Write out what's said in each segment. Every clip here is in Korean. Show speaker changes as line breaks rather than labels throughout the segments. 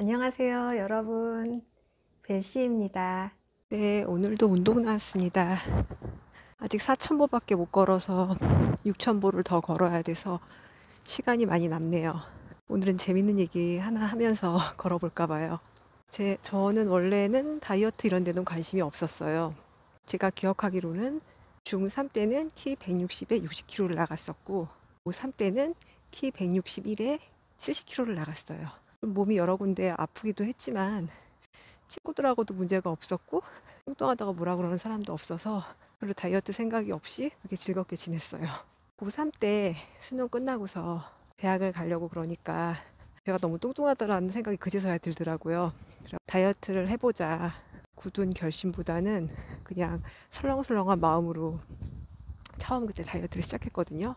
안녕하세요, 여러분. 벨씨입니다.
네, 오늘도 운동 나왔습니다. 아직 4,000보밖에 못 걸어서 6,000보를 더 걸어야 돼서 시간이 많이 남네요. 오늘은 재밌는 얘기 하나 하면서 걸어볼까 봐요. 저는 원래는 다이어트 이런 데는 관심이 없었어요. 제가 기억하기로는 중3 때는 키 160에 60kg를 나갔었고, 고3 때는 키 161에 70kg를 나갔어요. 좀 몸이 여러 군데 아프기도 했지만 친구들하고도 문제가 없었고 뚱뚱하다고 뭐라 그러는 사람도 없어서 별로 다이어트 생각이 없이 그렇게 즐겁게 지냈어요. 고3 때 수능 끝나고서 대학을 가려고 그러니까 제가 너무 뚱뚱하다라는 생각이 그제서야 들더라고요. 다이어트를 해보자. 굳은 결심보다는 그냥 설렁설렁한 마음으로 처음 그때 다이어트를 시작했거든요.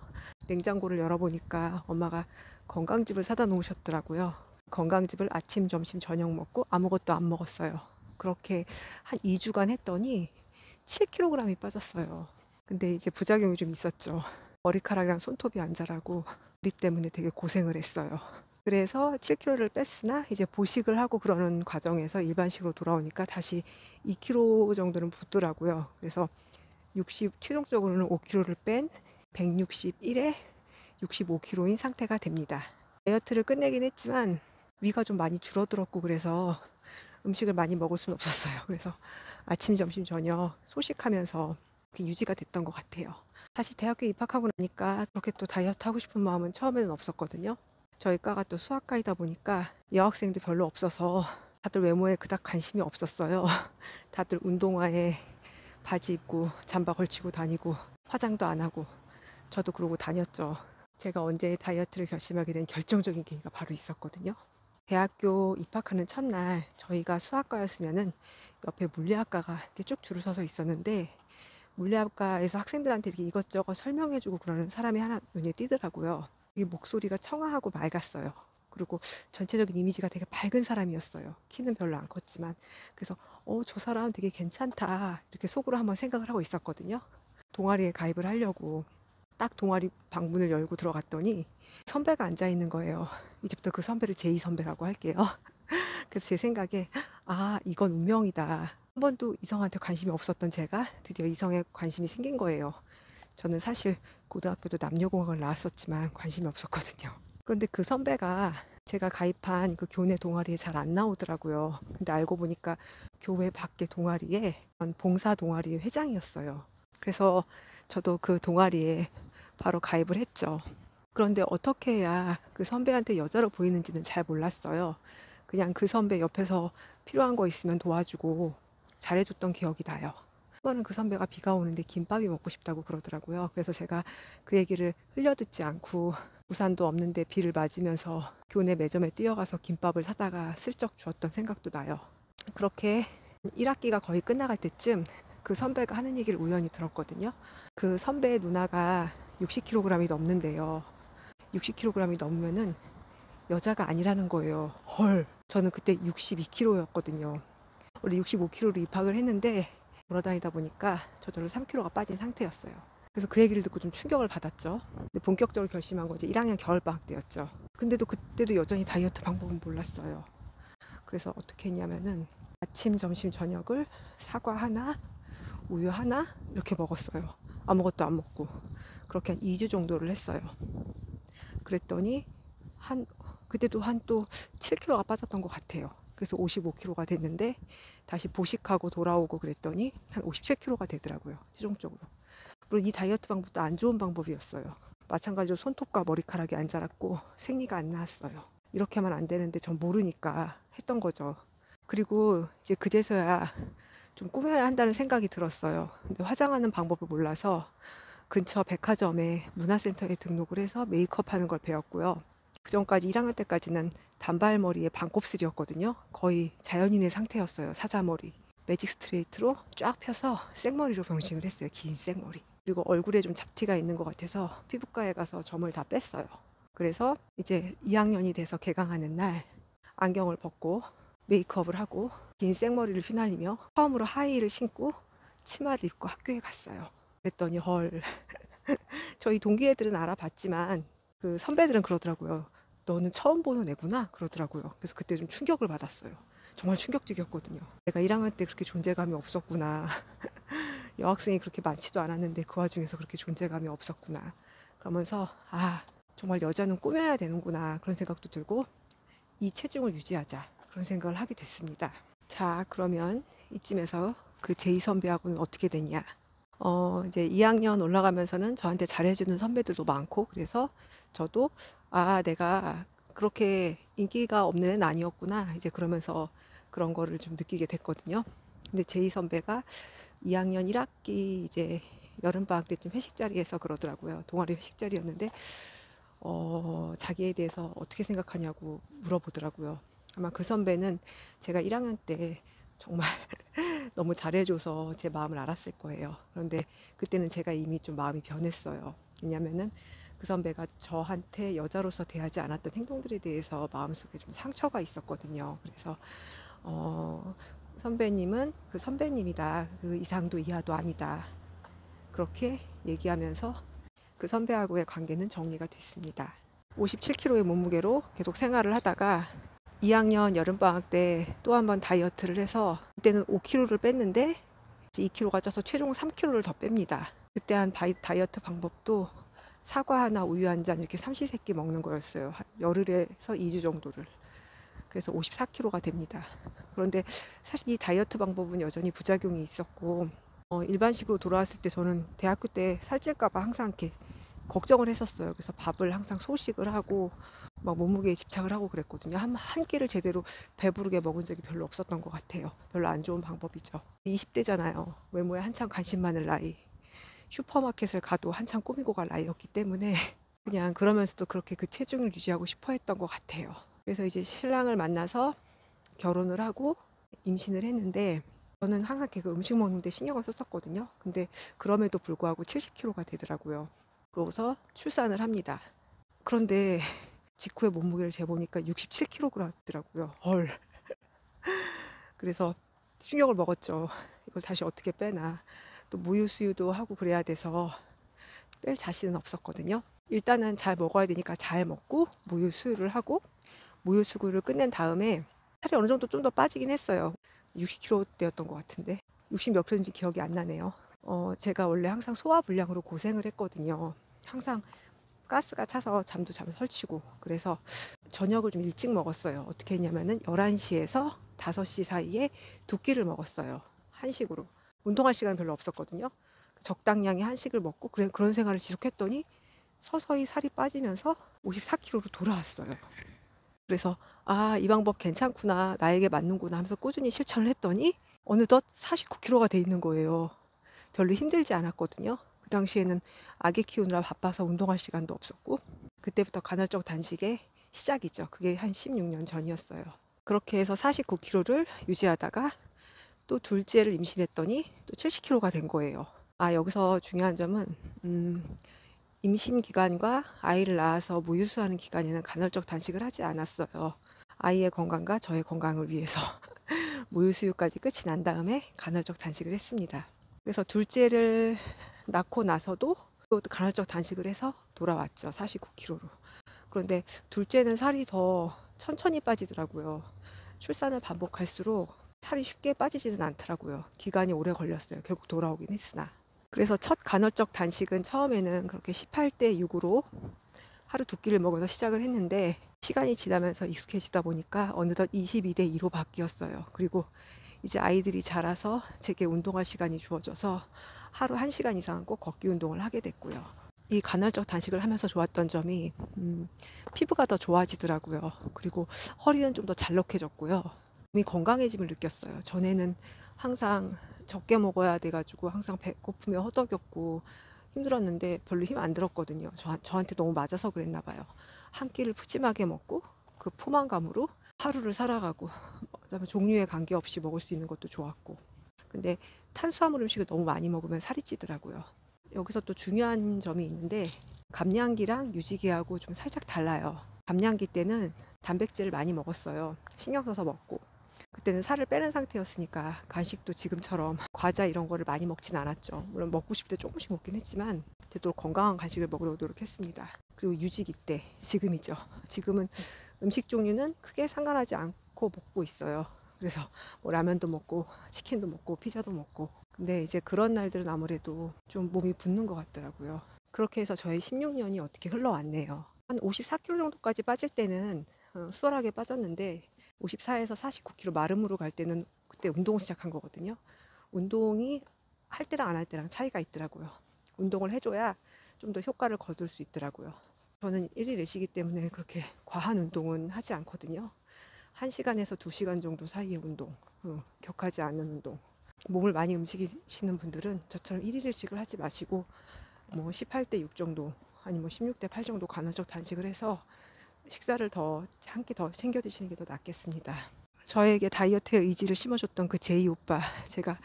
냉장고를 열어보니까 엄마가 건강즙을 사다 놓으셨더라고요. 건강즙을 아침, 점심, 저녁 먹고 아무것도 안 먹었어요. 그렇게 한 2주간 했더니 7kg이 빠졌어요. 근데 이제 부작용이 좀 있었죠. 머리카락이랑 손톱이 안 자라고 우리 때문에 되게 고생을 했어요. 그래서 7kg를 뺐으나 이제 보식을 하고 그러는 과정에서 일반식으로 돌아오니까 다시 2kg 정도는 붙더라고요. 그래서 최종적으로는 5kg를 뺀 161에 65kg인 상태가 됩니다. 다이어트를 끝내긴 했지만 위가 좀 많이 줄어들었고 그래서 음식을 많이 먹을 수는 없었어요. 그래서 아침, 점심, 저녁 소식하면서 유지가 됐던 것 같아요. 다시 대학교 입학하고 나니까 그렇게 또 다이어트 하고 싶은 마음은 처음에는 없었거든요. 저희 과가 또 수학과이다 보니까 여학생도 별로 없어서 다들 외모에 그닥 관심이 없었어요. 다들 운동화에 바지 입고 잠바 걸치고 다니고 화장도 안 하고 저도 그러고 다녔죠. 제가 언제 다이어트를 결심하게 된 결정적인 계기가 바로 있었거든요. 대학교 입학하는 첫날 저희가 수학과였으면은 옆에 물리학과가 이렇게 쭉 줄을 서서 있었는데 물리학과에서 학생들한테 이렇게 이것저것 설명해주고 그러는 사람이 하나 눈에 띄더라고요. 이 목소리가 청아하고 맑았어요. 그리고 전체적인 이미지가 되게 밝은 사람이었어요. 키는 별로 안 컸지만. 그래서 저 사람 되게 괜찮다 이렇게 속으로 한번 생각을 하고 있었거든요. 동아리에 가입을 하려고 딱 동아리 방문을 열고 들어갔더니 선배가 앉아 있는 거예요. 이제부터 그 선배를 제이 선배라고 할게요. 그래서 제 생각에 이건 운명이다. 한 번도 이성한테 관심이 없었던 제가 드디어 이성에 관심이 생긴 거예요. 저는 사실 고등학교도 남녀공학을 나왔었지만 관심이 없었거든요. 그런데 그 선배가 제가 가입한 그 교내 동아리에 잘 안 나오더라고요. 근데 알고 보니까 교회 밖에 동아리에 봉사 동아리 회장이었어요. 그래서 저도 그 동아리에 바로 가입을 했죠. 그런데 어떻게 해야 그 선배한테 여자로 보이는지는 잘 몰랐어요. 그냥 그 선배 옆에서 필요한 거 있으면 도와주고 잘해줬던 기억이 나요. 한 번은 그 선배가 비가 오는데 김밥이 먹고 싶다고 그러더라고요. 그래서 제가 그 얘기를 흘려듣지 않고 우산도 없는데 비를 맞으면서 교내 매점에 뛰어가서 김밥을 사다가 슬쩍 주었던 생각도 나요. 그렇게 1학기가 거의 끝나갈 때쯤 그 선배가 하는 얘기를 우연히 들었거든요. 그 선배의 누나가 60kg이 넘는데요. 60kg이 넘으면은 여자가 아니라는 거예요. 헐. 저는 그때 62kg였거든요. 원래 65kg로 입학을 했는데 돌아다니다 보니까 저절로 3kg가 빠진 상태였어요. 그래서 그 얘기를 듣고 좀 충격을 받았죠. 근데 본격적으로 결심한 건 이제 1학년 겨울방학 때였죠. 근데도 그때도 여전히 다이어트 방법은 몰랐어요. 그래서 어떻게 했냐면은 아침, 점심, 저녁을 사과 하나, 우유 하나 이렇게 먹었어요. 아무것도 안 먹고 그렇게 한 2주 정도를 했어요. 그랬더니 한 그때도 한 또 7kg가 빠졌던 것 같아요. 그래서 55kg가 됐는데 다시 보식하고 돌아오고 그랬더니 한 57kg가 되더라고요. 최종적으로. 물론 이 다이어트 방법도 안 좋은 방법이었어요. 마찬가지로 손톱과 머리카락이 안 자랐고 생리가 안 나왔어요. 이렇게 하면 안 되는데 전 모르니까 했던 거죠. 그리고 이제 그제서야 좀 꾸며야 한다는 생각이 들었어요. 근데 화장하는 방법을 몰라서 근처 백화점에 문화센터에 등록을 해서 메이크업 하는 걸 배웠고요. 그 전까지 1학년 때까지는 단발머리에 반곱슬이었거든요. 거의 자연인의 상태였어요. 사자머리. 매직 스트레이트로 쫙 펴서 생머리로 변신을 했어요. 긴 생머리. 그리고 얼굴에 좀 잡티가 있는 것 같아서 피부과에 가서 점을 다 뺐어요. 그래서 이제 2학년이 돼서 개강하는 날 안경을 벗고 메이크업을 하고 긴 생머리를 휘날리며 처음으로 하이힐을 신고 치마를 입고 학교에 갔어요. 그랬더니 헐 저희 동기 애들은 알아봤지만 그 선배들은 그러더라고요. 너는 처음 보는 애구나 그러더라고요. 그래서 그때 좀 충격을 받았어요. 정말 충격적이었거든요. 내가 1학년 때 그렇게 존재감이 없었구나. 여학생이 그렇게 많지도 않았는데 그 와중에서 그렇게 존재감이 없었구나. 그러면서 정말 여자는 꾸며야 되는구나 그런 생각도 들고 이 체중을 유지하자 그런 생각을 하게 됐습니다. 자, 그러면 이쯤에서 그 제이 선배하고는 어떻게 됐냐? 이제 2학년 올라가면서는 저한테 잘해주는 선배들도 많고 그래서 저도 내가 그렇게 인기가 없는 애는 아니었구나 이제 그러면서 그런 거를 좀 느끼게 됐거든요. 근데 제이 선배가 2학년 1학기 이제 여름방학 때쯤 회식 자리에서 그러더라고요. 동아리 회식 자리였는데 자기에 대해서 어떻게 생각하냐고 물어보더라고요. 아마 그 선배는 제가 1학년 때 정말 너무 잘해줘서 제 마음을 알았을 거예요. 그런데 그때는 제가 이미 좀 마음이 변했어요. 왜냐면은 그 선배가 저한테 여자로서 대하지 않았던 행동들에 대해서 마음속에 좀 상처가 있었거든요. 그래서 선배님은 그 선배님이다. 그 이상도 이하도 아니다. 그렇게 얘기하면서 그 선배하고의 관계는 정리가 됐습니다. 57kg의 몸무게로 계속 생활을 하다가 2학년 여름방학 때 또 한 번 다이어트를 해서 그때는 5kg를 뺐는데 이제 2kg가 쪄서 최종 3kg를 더 뺍니다. 그때 한 다이어트 방법도 사과 하나 우유 한 잔 이렇게 삼시세끼 먹는 거였어요. 열흘에서 2주 정도를. 그래서 54kg가 됩니다. 그런데 사실 이 다이어트 방법은 여전히 부작용이 있었고 일반식으로 돌아왔을 때 저는 대학교 때 살찔까 봐 항상 이렇게 걱정을 했었어요. 그래서 밥을 항상 소식을 하고 막 몸무게에 집착을 하고 그랬거든요. 한 끼를 제대로 배부르게 먹은 적이 별로 없었던 것 같아요. 별로 안 좋은 방법이죠. 20대잖아요. 외모에 한참 관심 많을 나이. 슈퍼마켓을 가도 한참 꾸미고 갈 나이였기 때문에 그냥 그러면서도 그렇게 그 체중을 유지하고 싶어 했던 것 같아요. 그래서 이제 신랑을 만나서 결혼을 하고 임신을 했는데 저는 항상 그 음식 먹는데 신경을 썼었거든요. 근데 그럼에도 불구하고 70kg가 되더라고요. 그러고서 출산을 합니다. 그런데 직후에 몸무게를 재보니까 67kg더라고요. 헐. 그래서 충격을 먹었죠. 이걸 다시 어떻게 빼나. 또 무유수유도 하고 그래야 돼서 뺄 자신은 없었거든요. 일단은 잘 먹어야 되니까 잘 먹고 무유수유를 하고 무유수유를 끝낸 다음에 살이 어느 정도 좀 더 빠지긴 했어요. 60kg대였던 것 같은데 60 몇 킬로인지 기억이 안 나네요. 제가 원래 항상 소화불량으로 고생을 했거든요. 항상 가스가 차서 잠도 잘 설치고 그래서 저녁을 좀 일찍 먹었어요. 어떻게 했냐면은 11시에서 5시 사이에 2끼를 먹었어요. 한식으로. 운동할 시간은 별로 없었거든요. 적당량의 한식을 먹고 그런 생활을 지속했더니 서서히 살이 빠지면서 54kg로 돌아왔어요. 그래서 이 방법 괜찮구나. 나에게 맞는구나 하면서 꾸준히 실천을 했더니 어느덧 49kg가 돼 있는 거예요. 별로 힘들지 않았거든요. 그 당시에는 아기 키우느라 바빠서 운동할 시간도 없었고 그때부터 간헐적 단식의 시작이죠. 그게 한 16년 전이었어요. 그렇게 해서 49kg를 유지하다가 또 둘째를 임신했더니 또 70kg가 된 거예요. 여기서 중요한 점은 임신 기간과 아이를 낳아서 무유수하는 기간에는 간헐적 단식을 하지 않았어요. 아이의 건강과 저의 건강을 위해서 무유수유까지 끝이 난 다음에 간헐적 단식을 했습니다. 그래서 둘째를 낳고 나서도 또 간헐적 단식을 해서 돌아왔죠. 49kg로. 그런데 둘째는 살이 더 천천히 빠지더라고요. 출산을 반복할수록 살이 쉽게 빠지지는 않더라고요. 기간이 오래 걸렸어요. 결국 돌아오긴 했으나. 그래서 첫 간헐적 단식은 처음에는 그렇게 18대 6으로 하루 2끼를 먹어서 시작을 했는데 시간이 지나면서 익숙해지다 보니까 어느덧 22대 2로 바뀌었어요. 그리고 이제 아이들이 자라서 제게 운동할 시간이 주어져서 하루 1시간 이상은 꼭 걷기 운동을 하게 됐고요. 이 간헐적 단식을 하면서 좋았던 점이 피부가 더 좋아지더라고요. 그리고 허리는 좀 더 잘록해졌고요. 몸이 건강해짐을 느꼈어요. 전에는 항상 적게 먹어야 돼가지고 항상 배고프며 허덕였고 힘들었는데 별로 힘 안 들었거든요. 저한테 너무 맞아서 그랬나 봐요. 한 끼를 푸짐하게 먹고 그 포만감으로 하루를 살아가고 그다음에 종류에 관계없이 먹을 수 있는 것도 좋았고 근데 탄수화물 음식을 너무 많이 먹으면 살이 찌더라고요. 여기서 또 중요한 점이 있는데 감량기랑 유지기하고 좀 살짝 달라요. 감량기 때는 단백질을 많이 먹었어요. 신경 써서 먹고 그때는 살을 빼는 상태였으니까 간식도 지금처럼 과자 이런 거를 많이 먹진 않았죠. 물론 먹고 싶을 때 조금씩 먹긴 했지만 되도록 건강한 간식을 먹으려고 노력했습니다. 그리고 유지기 때 지금이죠. 지금은 음식 종류는 크게 상관하지 않고 먹고 있어요. 그래서 뭐 라면도 먹고 치킨도 먹고 피자도 먹고. 근데 이제 그런 날들은 아무래도 좀 몸이 붓는 것 같더라고요. 그렇게 해서 저의 16년이 어떻게 흘러왔네요. 한 54kg 정도까지 빠질 때는 수월하게 빠졌는데 54에서 49kg 마름으로 갈 때는 그때 운동을 시작한 거거든요. 운동이 할 때랑 안 할 때랑 차이가 있더라고요. 운동을 해줘야 좀 더 효과를 거둘 수 있더라고요. 저는 1일 내시기 때문에 그렇게 과한 운동은 하지 않거든요. 1시간에서 2시간 정도 사이의 운동, 격하지 않은 운동. 몸을 많이 움직이시는 분들은 저처럼 1일 1식을 하지 마시고 뭐 18대 6 정도 아니 뭐 16대 8 정도 간헐적 단식을 해서 식사를 한 끼 더 챙겨 드시는 게 더 낫겠습니다. 저에게 다이어트의 의지를 심어줬던 그 제이 오빠, 제가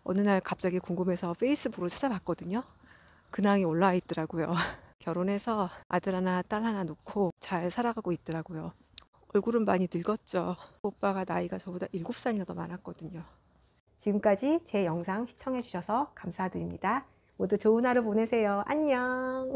어느 날 갑자기 궁금해서 페이스북으로 찾아봤거든요. 근황이 올라와 있더라고요. 결혼해서 아들 하나 딸 하나 놓고 잘 살아가고 있더라고요. 얼굴은 많이 늙었죠. 오빠가 나이가 저보다 7살이나 더 많았거든요.
지금까지 제 영상 시청해주셔서 감사드립니다. 모두 좋은 하루 보내세요. 안녕.